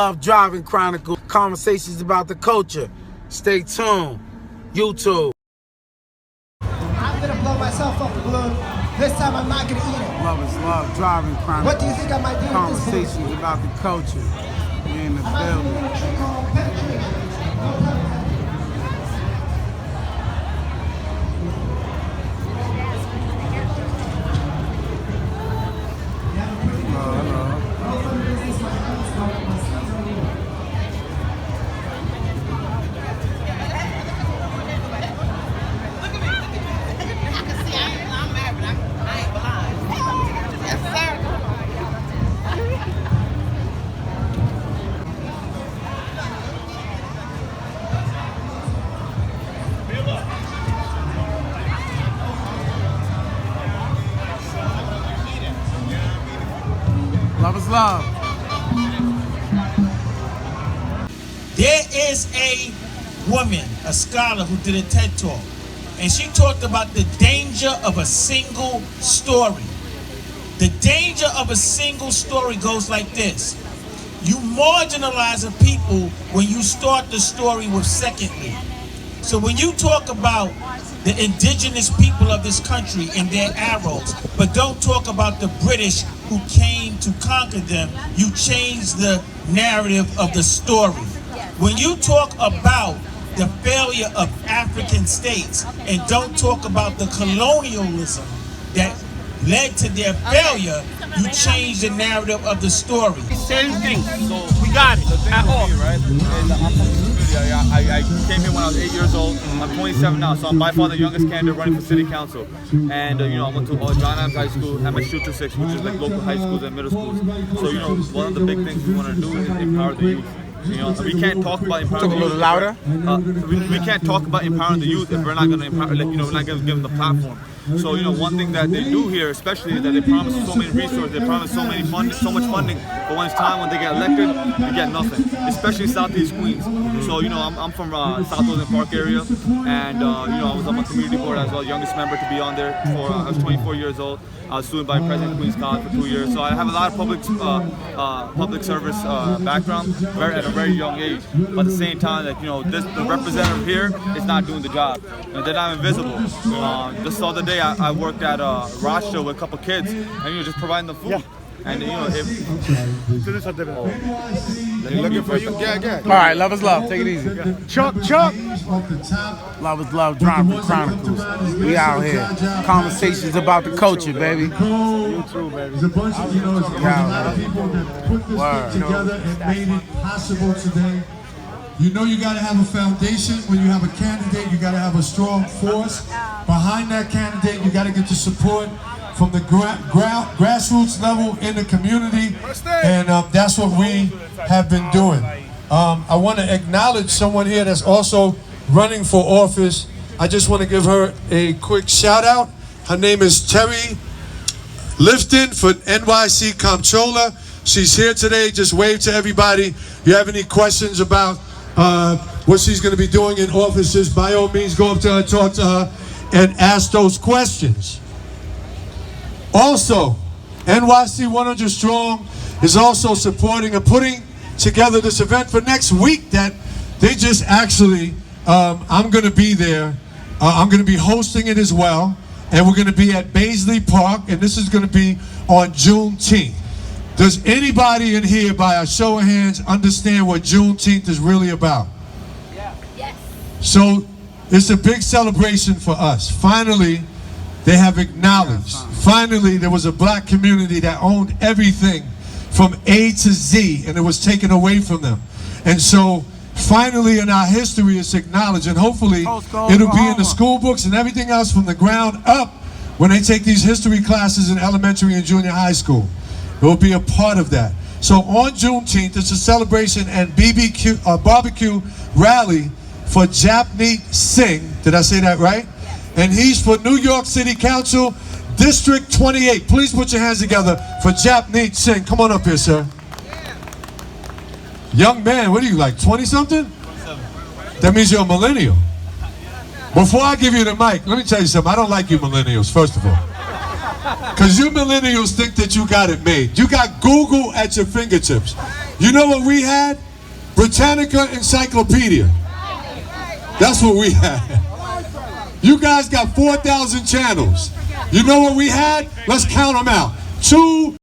Love Driving Chronicles, conversations about the culture. Stay tuned. YouTube. I'm gonna blow myself up the balloon. This time I'm not gonna eat it. Love is Love Driving Chronicles. What do you think I might do with this balloon? Conversations about the culture. We're in the I'm actually building. doing a trick called penetration. No pun intended. Love is love. There is a woman, a scholar, who did a TED Talk, and she talked about the danger of a single story. The danger of a single story goes like this. You marginalize a people when you start the story with secondly. So when you talk about the indigenous people of this country and their arrows, but don't talk about the British who came to conquer them, you change the narrative of the story. When you talk about the failure of African states and don't talk about the colonialism that led to their failure, you change the narrative of the story. Same thing. So we got it. At all. Right? And I'm from the community. I came here when I was 8 years old. I'm 27 now, so I'm by far the youngest candidate running for city council. And I went to John Adams High School, MSU 6, which is like local high schools and middle schools. So one of the big things we want to do is empower the youth. We can't talk about empowering the youth. Talk a little louder. We can't talk about empowering the youth if we're not going to empower, we're not going to give them the platform. So one thing that they do here, especially, is that they promise so many resources, they promise so much funding, but when it's time, when they get elected, you get nothing. Especially Southeast Queens. So I'm from South Wilson Park area, and I was on my community board as well, youngest member to be on there. I was 24 years old. I was student by President Queens College for 2 years, so I have a lot of public service background at a very young age. But at the same time, the representative here is not doing the job. They're not invisible. Just the other day, I worked at Rothschild with a couple kids, and just providing them food. Yeah. And Looking for you. Yeah. All right, love is love. Take it easy. Yeah. Chuck. Love is love. Driving Chronicles. We out here. Conversations about the culture, baby. You too, baby. There's a bunch of, there's a lot of people that put this thing together and made it possible today. You got to have a foundation. When you have a candidate, you got to have a strong force. Behind that candidate, you got to get the support from the grassroots level in the community, and that's what we have been doing. I want to acknowledge someone here that's also running for office. I just want to give her a quick shout out. Her name is Terry Lifton for NYC Comptroller. She's here today. Just wave to everybody. If you have any questions about what she's going to be doing in office, just by all means go up to her, talk to her, and ask those questions. Also, NYC 100 Strong is also supporting and putting together this event for next week that they just actually, I'm going to be there. I'm going to be hosting it as well. And we're going to be at Baisley Park, and this is going to be on Juneteenth. Does anybody in here, by a show of hands, understand what Juneteenth is really about? Yeah. Yes. So it's a big celebration for us. Finally, they have acknowledged. Finally, there was a black community that owned everything from A to Z, and it was taken away from them. And so, finally in our history, it's acknowledged, and hopefully it'll be in the school books and everything else from the ground up when they take these history classes in elementary and junior high school. It will be a part of that. So on Juneteenth, it's a celebration and barbecue rally for Japneet Singh. Did I say that right? And he's for New York City Council, District 28. Please put your hands together for Japneet Singh. Come on up here, sir. Young man, what are you, like 20-something? 27. That means you're a millennial. Before I give you the mic, let me tell you something. I don't like you millennials, first of all. Because you millennials think that you got it made. You got Google at your fingertips. You know what we had? Britannica Encyclopedia. That's what we had. You guys got 4,000 channels. You know what we had? Let's count them out. 2